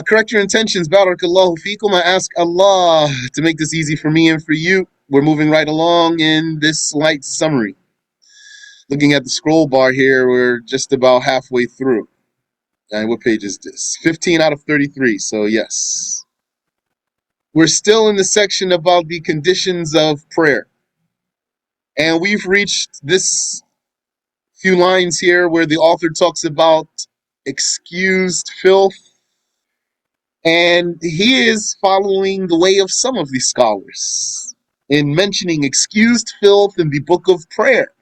Correct your intentions. Barakallahu feekum. I ask Allah to make this easy for me and for you. We're moving right along in this light summary. Looking at the scroll bar here, we're just about halfway through. And what page is this? 15 out of 33. So yes. We're still in the section about the conditions of prayer. And we've reached this few lines here where the author talks about excused filth. And he is following the way of some of these scholars in mentioning excused filth in the book of prayer.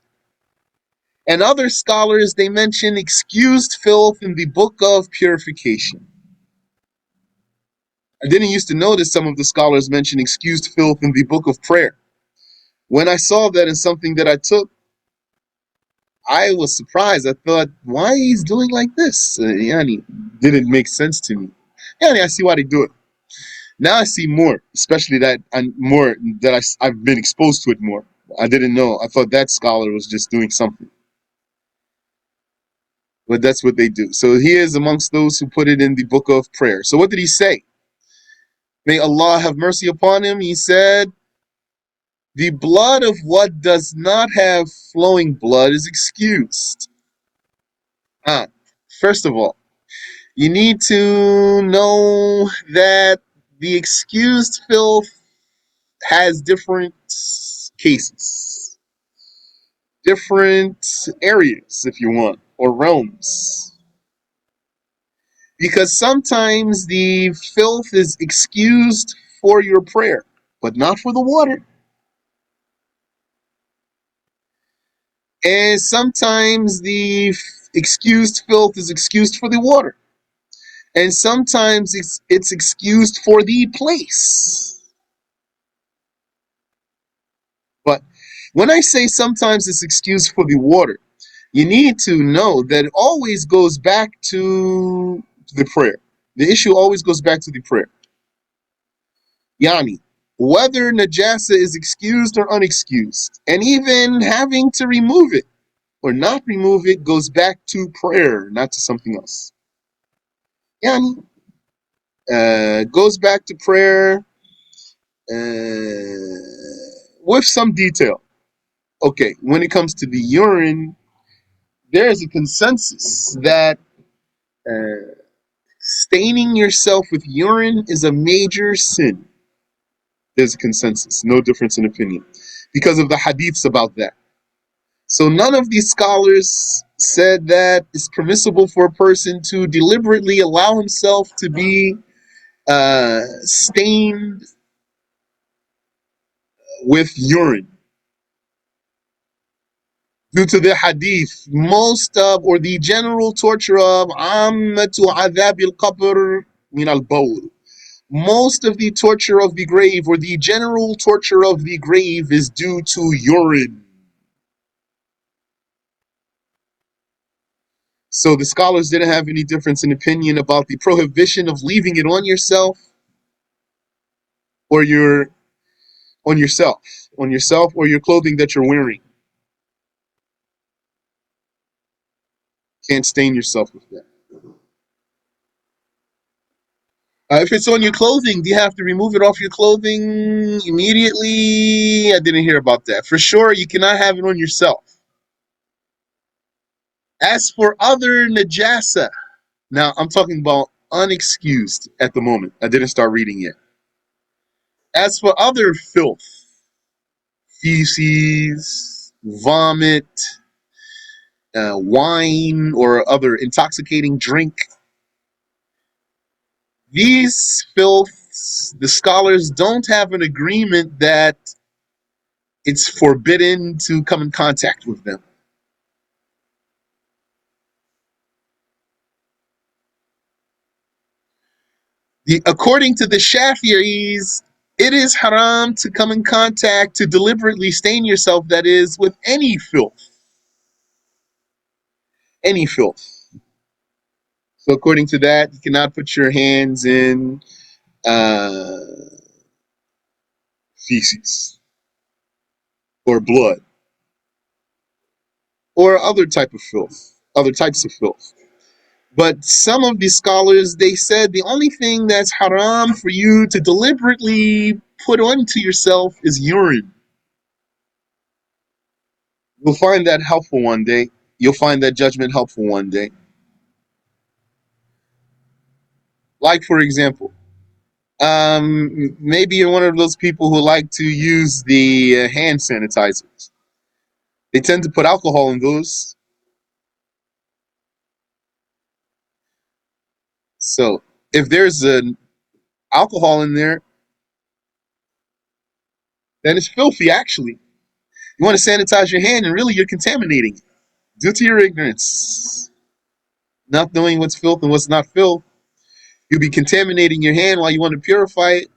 And other scholars, they mention excused filth in the book of purification. I didn't used to notice some of the scholars mention excused filth in the book of prayer. When I saw that in something that I took, I was surprised. I thought, why he's doing like this? Yani, didn't make sense to me. Yani, I see why they do it. Now I see more, especially that I've been exposed to it more. I didn't know. I thought that scholar was just doing something. But that's what they do. So he is amongst those who put it in the book of prayer. So what did he say? May Allah have mercy upon him. He said, the blood of what does not have flowing blood is excused. First of all, you need to know that the excused filth has different cases, different areas, if you want, or realms. Because sometimes the filth is excused for your prayer, but not for the water. And sometimes the excused filth is excused for the water. And sometimes it's excused for the place. But when I say sometimes it's excused for the water, you need to know that it always goes back to the prayer. The issue always goes back to the prayer. Yani, whether najasa is excused or unexcused, and even having to remove it or not remove it goes back to prayer, not to something else. Yani, goes back to prayer with some detail. Okay, when it comes to the urine, there is a consensus that staining yourself with urine is a major sin. There's a consensus, no difference in opinion, because of the hadiths about that. So none of these scholars said that it's permissible for a person to deliberately allow himself to be stained with urine. Due to the hadith, most of, or the general torture of عَامَّةُ عَذَابِ الْقَبْرِ مِنَ الْبَوْلِ. Most of the torture of the grave, or the general torture of the grave, is due to urine. So the scholars didn't have any difference in opinion about the prohibition of leaving it on yourself or on yourself or your clothing that you're wearing. Can't stain yourself with that. If it's on your clothing, do you have to remove it off your clothing immediately? I didn't hear about that. For sure, you cannot have it on yourself. As for other najasa, now I'm talking about unexcused at the moment. I didn't start reading yet. As for other filth, feces, vomit, wine, or other intoxicating drink, these filths, the scholars don't have an agreement that it's forbidden to come in contact with them. According to the Shafi'is, it is haram to come in contact, to deliberately stain yourself, that is, with any filth. Any filth. So according to that, you cannot put your hands in feces or blood or other type of filth, other types of filth. But some of the scholars, they said the only thing that's haram for you to deliberately put onto yourself is urine. You'll find that helpful one day. You'll find that judgment helpful one day. Like, for example, maybe you're one of those people who like to use the hand sanitizers. They tend to put alcohol in those. So if there's an alcohol in there, then it's filthy, actually. You want to sanitize your hand, and really you're contaminating it due to your ignorance. Not knowing what's filth and what's not filth. You'll be contaminating your hand while you want to purify it.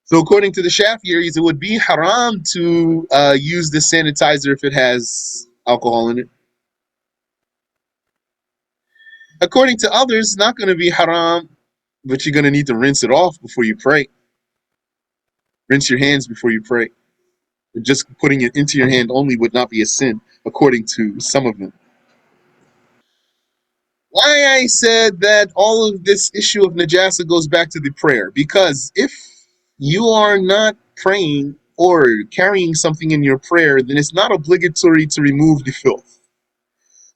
So according to the Shafi'is, it would be haram to use the sanitizer if it has alcohol in it. According to others, it's not going to be haram, but you're going to need to rinse it off before you pray. Rinse your hands before you pray. Just putting it into your hand only would not be a sin, according to some of them. Why I said that all of this issue of najasa goes back to the prayer, because if you are not praying or carrying something in your prayer, then it's not obligatory to remove the filth.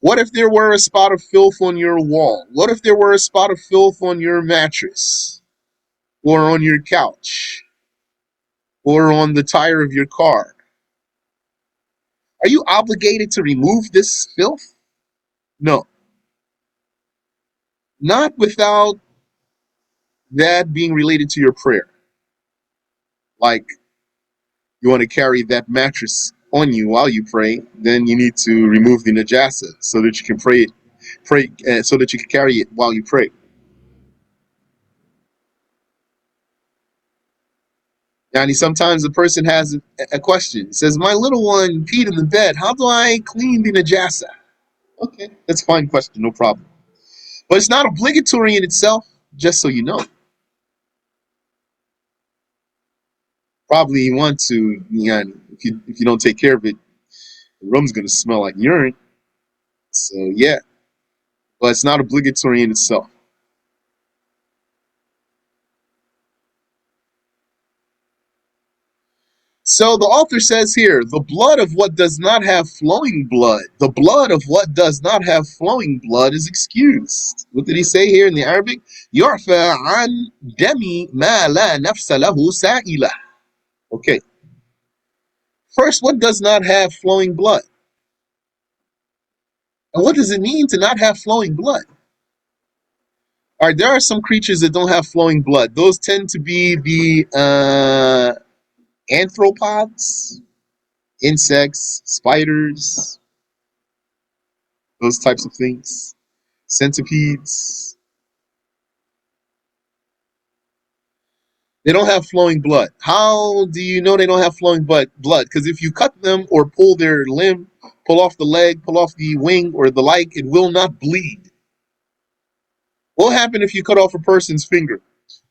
What if there were a spot of filth on your wall? What if there were a spot of filth on your mattress or on your couch or on the tire of your car? Are you obligated to remove this filth? No. Not without that being related to your prayer. Like, you want to carry that mattress on you while you pray, then you need to remove the najasa so that you can so that you can carry it while you pray. Yani sometimes the person has a question. It says, my little one peed in the bed. How do I clean the najasa? Okay, that's a fine question, no problem. But it's not obligatory in itself, just so you know. Probably you want to, yani, if you don't take care of it, the room's going to smell like urine. So yeah, but it's not obligatory in itself. So the author says here, the blood of what does not have flowing blood, the blood of what does not have flowing blood is excused. What did he say here in the Arabic? يُعْفَى عَنْ دَمِ مَا لَا نَفْسَ لَهُ سَائِلَةٌ. Okay. First, what does not have flowing blood? And what does it mean to not have flowing blood? All right, there are some creatures that don't have flowing blood. Those tend to be the arthropods, insects, spiders, those types of things, centipedes. They don't have flowing blood. How do you know they don't have flowing blood? Because if you cut them or pull their limb, pull off the leg, pull off the wing or the like, it will not bleed. What will happen if you cut off a person's finger?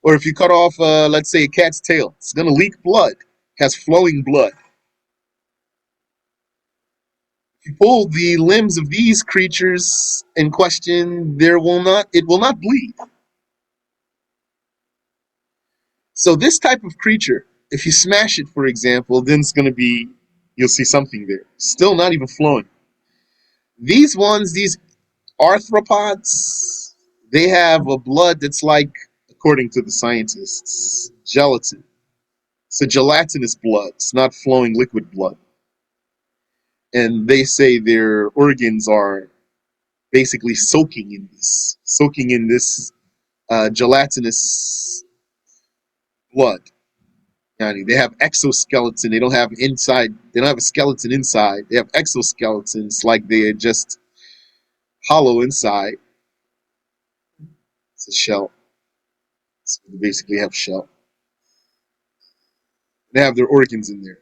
Or if you cut off, let's say, a cat's tail? It's going to leak blood. It has flowing blood. If you pull the limbs of these creatures in question, it will not bleed. So this type of creature, if you smash it, for example, then it's going to be, you'll see something there. Still not even flowing. These ones, these arthropods, they have a blood that's like, according to the scientists, gelatin. It's a gelatinous blood. It's not flowing liquid blood. And they say their organs are basically soaking in this gelatinous blood. Yani they have exoskeleton. They don't have inside. They don't have a skeleton inside. They have exoskeletons, like they're just hollow inside. It's a shell. So they basically have shell. They have their organs in there.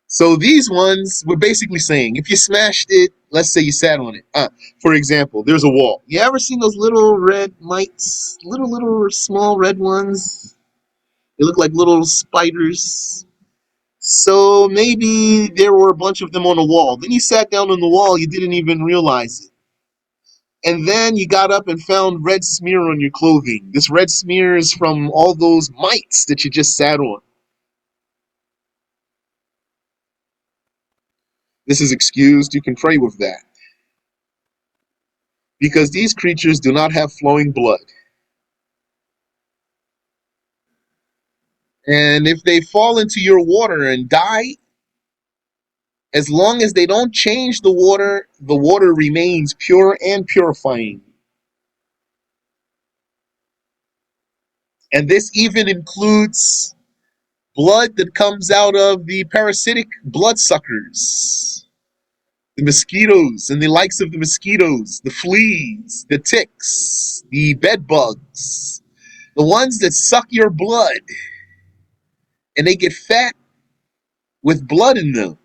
So these ones, we're basically saying, if you smashed it, let's say you sat on it. For example, there's a wall. You ever seen those little red mites? Little small red ones? They look like little spiders. So maybe there were a bunch of them on a wall. Then you sat down on the wall, you didn't even realize it. And then you got up and found red smear on your clothing. This red smear is from all those mites that you just sat on. This is excused. You can pray with that. Because these creatures do not have flowing blood. And if they fall into your water and die, as long as they don't change the water remains pure and purifying. And this even includes blood that comes out of the parasitic bloodsuckers, the mosquitoes and the likes of the mosquitoes, the fleas, the ticks, the bed bugs, the ones that suck your blood and they get fat with blood in them.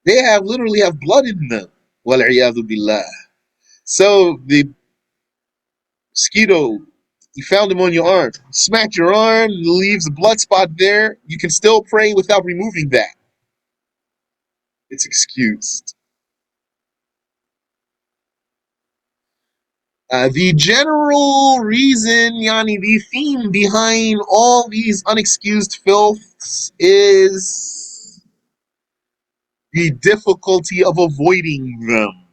They literally have blood in them. Wal-'iyadhu billah. So the mosquito, you found him on your arm, smacked your arm, leaves a blood spot there. You can still pray without removing that. It's excused. The general reason, yani the theme behind all these unexcused filths is the difficulty of avoiding them.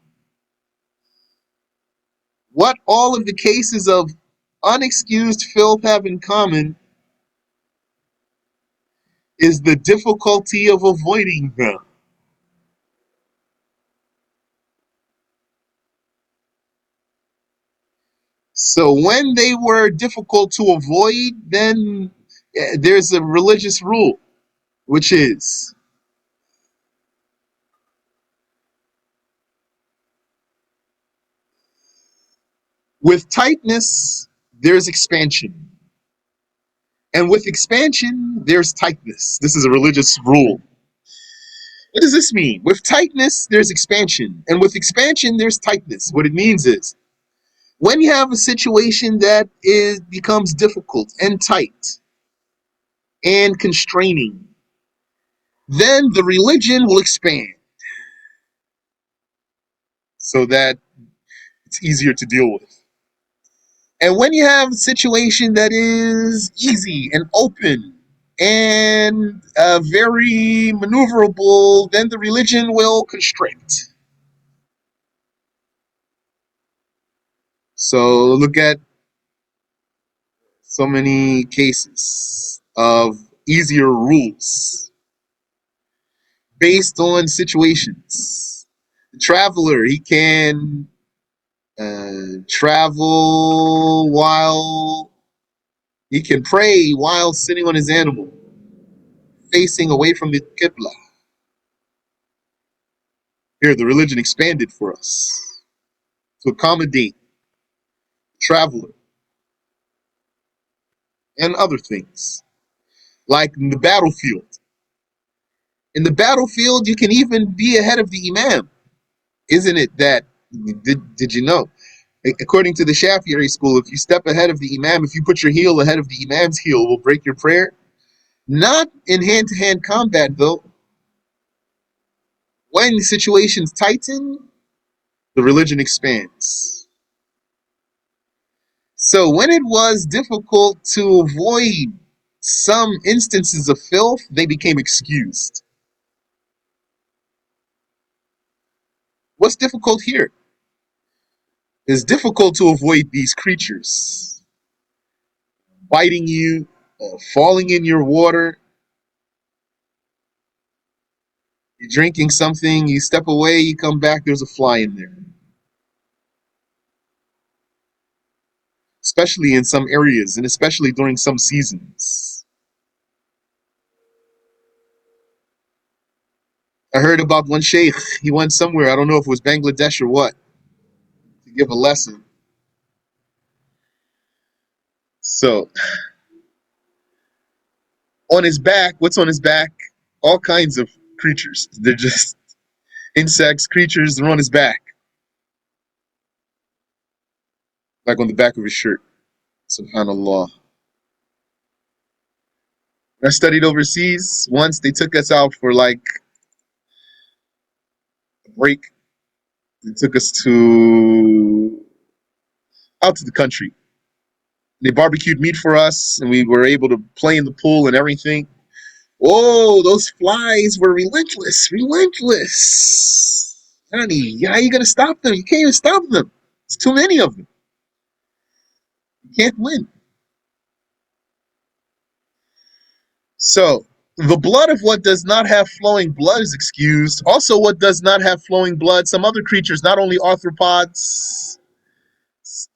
What all of the cases of unexcused filth have in common is the difficulty of avoiding them. So when they were difficult to avoid, then there's a religious rule, which is with tightness, there's expansion. And with expansion, there's tightness. This is a religious rule. What does this mean? With tightness, there's expansion. And with expansion, there's tightness. What it means is, when you have a situation that becomes difficult and tight and constraining, then the religion will expand so that it's easier to deal with. And when you have a situation that is easy and open and very maneuverable, then the religion will constrict. So look at so many cases of easier rules based on situations. The traveler, he can travel while he can pray while sitting on his animal, facing away from the Qibla. Here, the religion expanded for us to accommodate the traveler and other things, like in the battlefield. In the battlefield, you can even be ahead of the Imam. Isn't it that, did you know? According to the Shafi'i school, if you step ahead of the Imam, if you put your heel ahead of the Imam's heel, it will break your prayer. Not in hand-to-hand combat, though. When situations tighten, the religion expands. So when it was difficult to avoid some instances of filth, they became excused. What's difficult here? It's difficult to avoid these creatures biting you, falling in your water. You're drinking something, you step away, you come back, there's a fly in there. Especially in some areas, and especially during some seasons. I heard about one Shaykh, he went somewhere, I don't know if it was Bangladesh or what, to give a lesson. So, on his back, what's on his back? All kinds of creatures. They're just insects, creatures, they're on his back. Like on the back of his shirt. Subhanallah. I studied overseas. Once they took us out for like a break. They took us to out to the country. They barbecued meat for us, and we were able to play in the pool and everything. Oh, those flies were relentless, relentless. Honey, how are you gonna stop them? You can't even stop them. There's too many of them. You can't win. So, the blood of what does not have flowing blood is excused. Also, what does not have flowing blood, some other creatures, not only arthropods,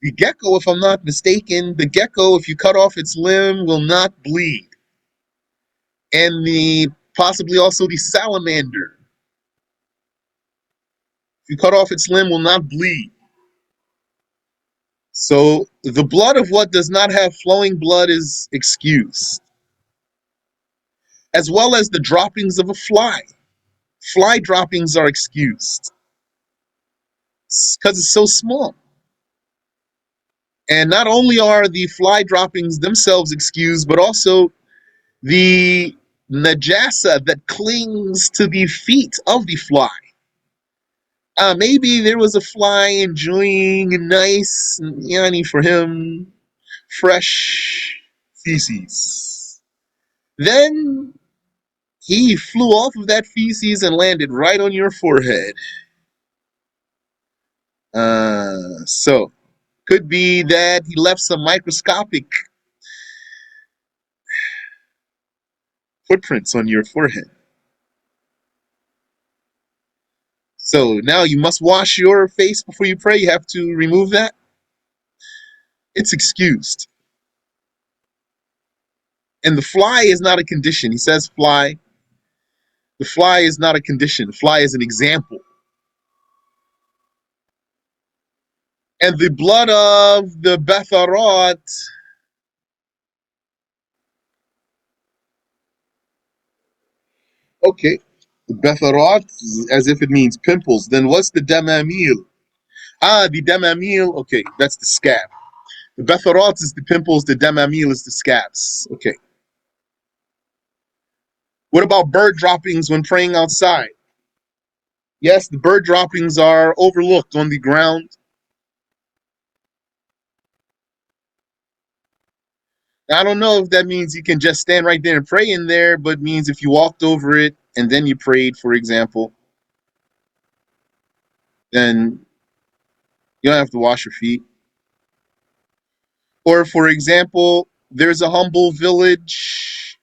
the gecko, if I'm not mistaken, the gecko, if you cut off its limb, will not bleed. And the possibly also the salamander, if you cut off its limb, will not bleed. So the blood of what does not have flowing blood is excused, as well as the droppings of a fly. Fly droppings are excused because it's so small. And not only are the fly droppings themselves excused, but also the najasa that clings to the feet of the fly. Maybe there was a fly enjoying a nice, yani for him, fresh feces. Then he flew off of that feces and landed right on your forehead. So, could be that he left some microscopic footprints on your forehead. So now you must wash your face before you pray. You have to remove that. It's excused. And the fly is not a condition. He says fly. The fly is not a condition. The fly is an example. And the blood of the Betharot, okay, the Betharot, as if it means pimples. Then what's the Damamil? The Damamil, okay, that's the scab. The Betharot is the pimples, the Damamil is the scabs. Okay. What about bird droppings when praying outside? Yes, the bird droppings are overlooked on the ground. I don't know if that means you can just stand right there and pray in there, but means if you walked over it and then you prayed, for example, then you don't have to wash your feet. Or, for example, there's a humble village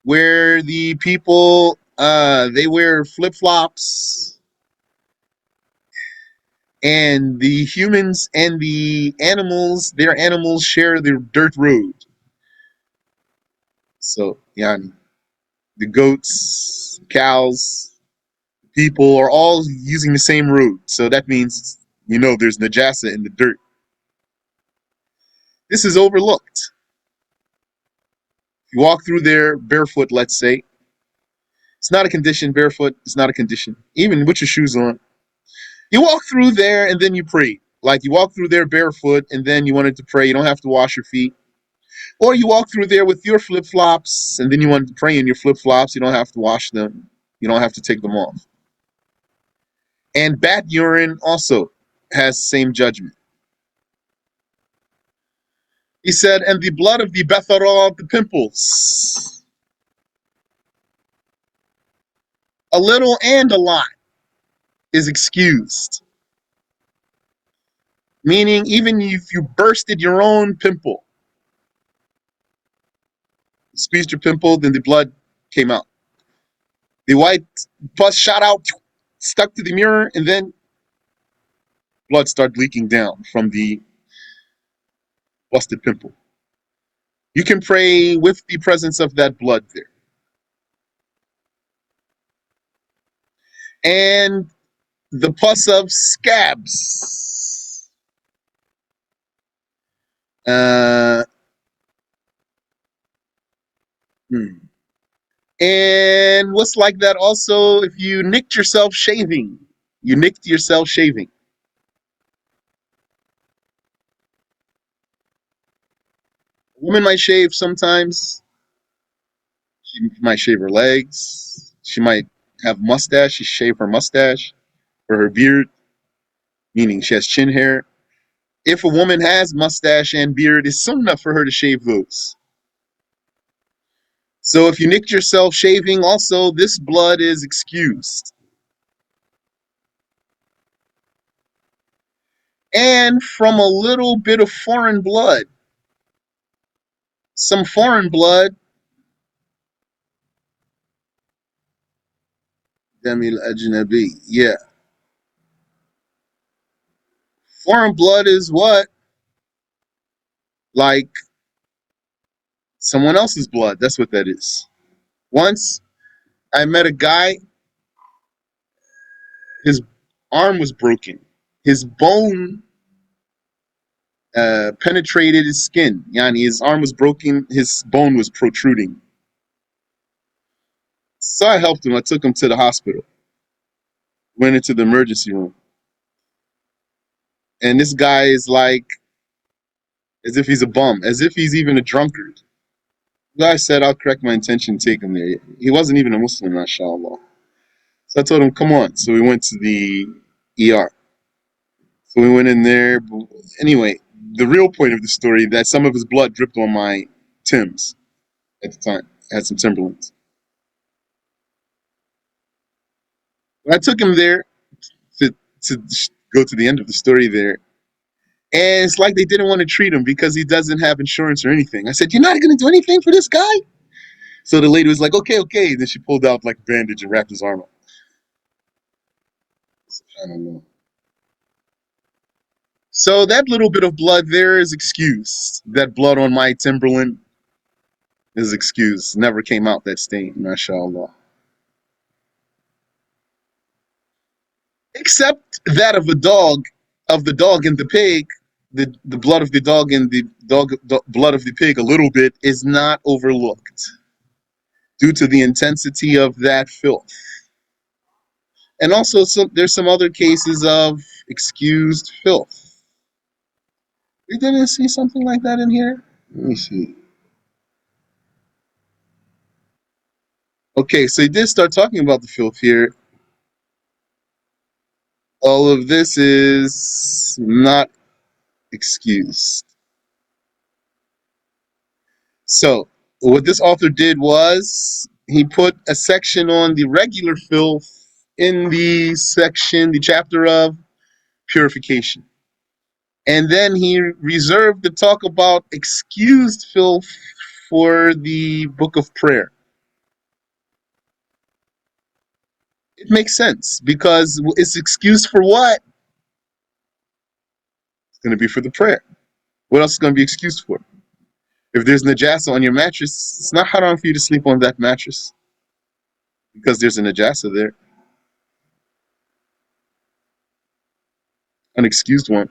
where the people they wear flip flops, and the humans and the animals, their animals share the dirt road. So, yeah, the goats, cows, people are all using the same road. So that means, there's najasa in the dirt. This is overlooked. If you walk through there barefoot, let's say, it's not a condition. Barefoot is not a condition, even with your shoes on. You walk through there and then you pray. Like you walk through there barefoot and then you wanted to pray. You don't have to wash your feet. Or you walk through there with your flip flops and then you wanted to pray in your flip flops. You don't have to wash them. You don't have to take them off. And bat urine also has same judgment. He said, and the blood of the Betharah, the pimples. A little and a lot is excused. Meaning, even if you bursted your own pimple, squeezed your pimple, then the blood came out. The white pus shot out, stuck to the mirror, and then blood started leaking down from the busted pimple. You can pray with the presence of that blood there. And the pus of scabs. Uh, And what's like that also, if you nicked yourself shaving, you nicked yourself shaving. A woman might shave sometimes. She might shave her legs. She might have mustache. She shave her mustache or her beard, meaning she has chin hair. If a woman has mustache and beard, it's sunnah for her to shave those. So if you nicked yourself shaving, also this blood is excused. And from a little bit of foreign blood, some foreign blood, Damil Ajnabi, yeah. Foreign blood is what? Like someone else's blood. That's what that is. Once I met a guy, his arm was broken. His bone penetrated his skin. Yani his arm was broken, his bone was protruding. So I helped him. I took him to the hospital. Went into the emergency room. And this guy is like, as if he's a bum, as if he's even a drunkard. The guy said, I'll correct my intention, take him there. He wasn't even a Muslim, mashallah. So I told him, come on. So we went to the ER. So we went in there. Anyway, the real point of the story that some of his blood dripped on my Timbs at the time. I had some Timberlands. I took him there to go to the end of the story there. And it's like they didn't want to treat him because he doesn't have insurance or anything. I said, you're not going to do anything for this guy? So the lady was like, okay, okay. Then she pulled out like a bandage and wrapped his arm up. I don't know. So that little bit of blood there is excused. That blood on my Timberland is excused. Never came out that stain, mashallah. Except that of a dog, of the dog and the pig, the blood of the dog and the blood of the pig a little bit is not overlooked due to the intensity of that filth. And also there's some other cases of excused filth. We didn't see something like that in here? Let me see. Okay, so he did start talking about the filth here. All of this is not excused. So what this author did was he put a section on the regular filth in the section, the chapter of purification. And then he reserved the talk about excused filth for the book of prayer. It makes sense because it's excused for what? It's going to be for the prayer. What else is going to be excused for? If there's najasa on your mattress, it's not haram for you to sleep on that mattress because there's a najasa there. An excused one.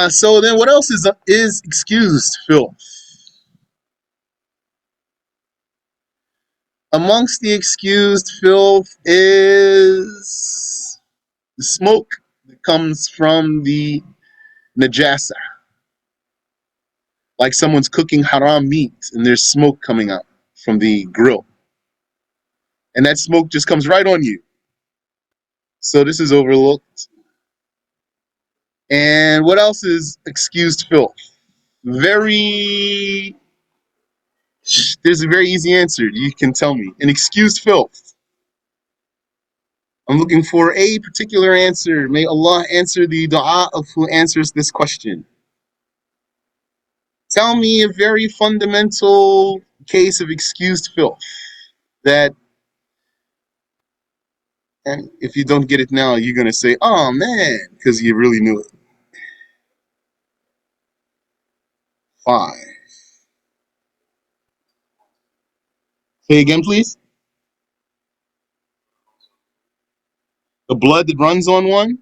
So then what else is excused filth? Amongst the excused filth is the smoke that comes from the najasa. Like someone's cooking haram meat and there's smoke coming out from the grill. And that smoke just comes right on you. So this is overlooked. And what else is excused filth? There's a very easy answer. You can tell me. An excused filth. I'm looking for a particular answer. May Allah answer the dua of who answers this question. Tell me a very fundamental case of excused filth that, and if you don't get it now, you're going to say, oh man, because you really knew it. 5. Say again, please. The blood that runs on one.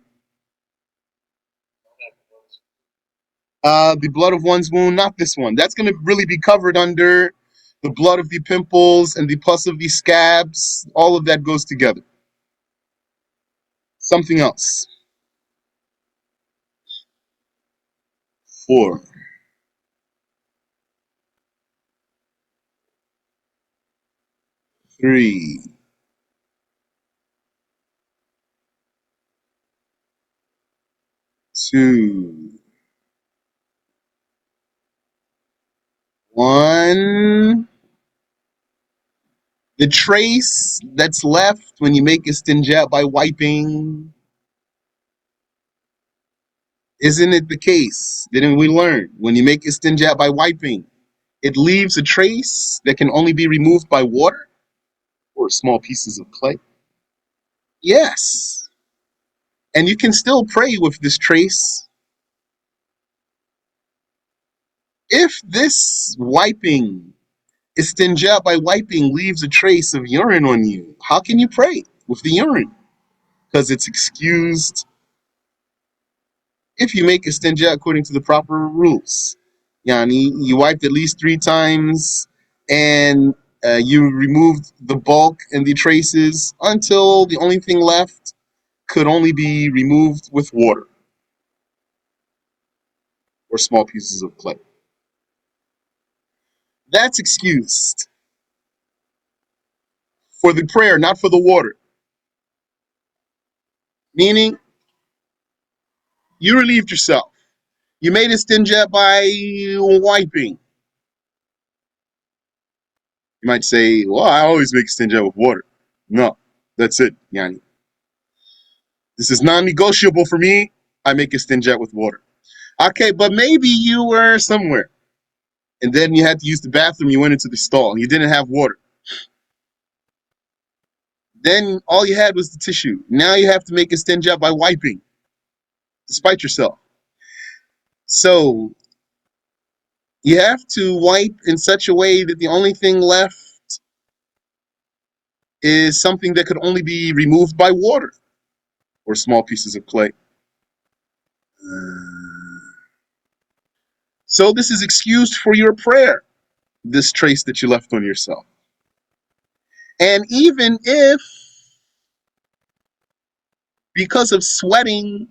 The blood of one's wound, not this one. That's going to really be covered under the blood of the pimples and the pus of the scabs. All of that goes together. Something else. 4. 3, 2, 1. The trace that's left when you make istinja by wiping, isn't it the case? Didn't we learn? When you make istinja by wiping, it leaves a trace that can only be removed by water or small pieces of clay? Yes. And you can still pray with this trace. If this wiping, istinja by wiping, leaves a trace of urine on you, how can you pray with the urine? Because it's excused if you make istinja according to the proper rules. Yani, you wiped at least 3 times and you removed the bulk and the traces until the only thing left could only be removed with water or small pieces of clay. That's excused for the prayer, not for the water. Meaning, you relieved yourself. You made istinja by wiping. You might say, well, I always make istinja with water. No, that's it, Yani. This is non-negotiable for me. I make istinja with water. Okay, but maybe you were somewhere and then you had to use the bathroom. You went into the stall and you didn't have water. Then all you had was the tissue. Now you have to make istinja by wiping, despite yourself. So you have to wipe in such a way that the only thing left is something that could only be removed by water or small pieces of clay. So this is excused for your prayer, this trace that you left on yourself. And even if, because of sweating,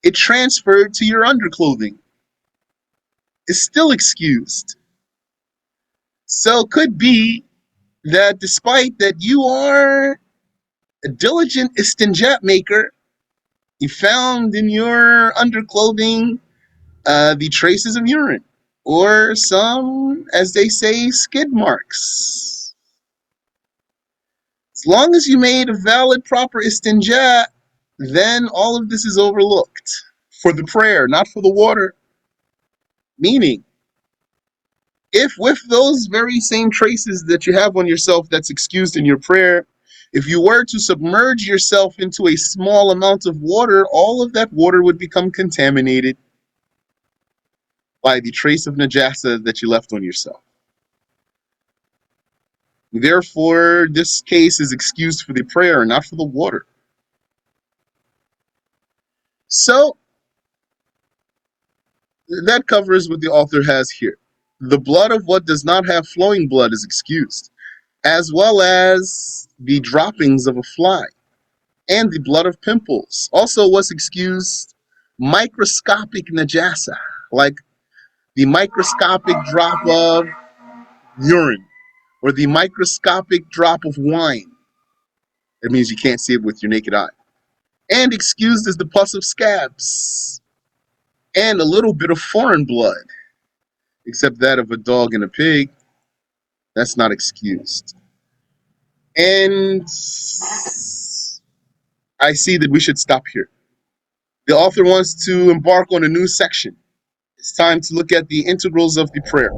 it transferred to your underclothing, it's still excused. So it could be that despite that you are a diligent istinjat maker, you found in your underclothing the traces of urine, or some, as they say, skid marks. As long as you made a valid, proper istinja, then all of this is overlooked. For the prayer, not for the water. Meaning, if with those very same traces that you have on yourself that's excused in your prayer, if you were to submerge yourself into a small amount of water, all of that water would become contaminated by the trace of najasa that you left on yourself. Therefore, this case is excused for the prayer, not for the water. So, that covers what the author has here. The blood of what does not have flowing blood is excused, as well as the droppings of a fly and the blood of pimples. Also, what's excused? Microscopic najasa, like the microscopic drop of urine or the microscopic drop of wine. That means you can't see it with your naked eye. And excused is the pus of scabs and a little bit of foreign blood, except that of a dog and a pig. That's not excused. And I see that we should stop here. The author wants to embark on a new section. It's time to look at the integrals of the prayer.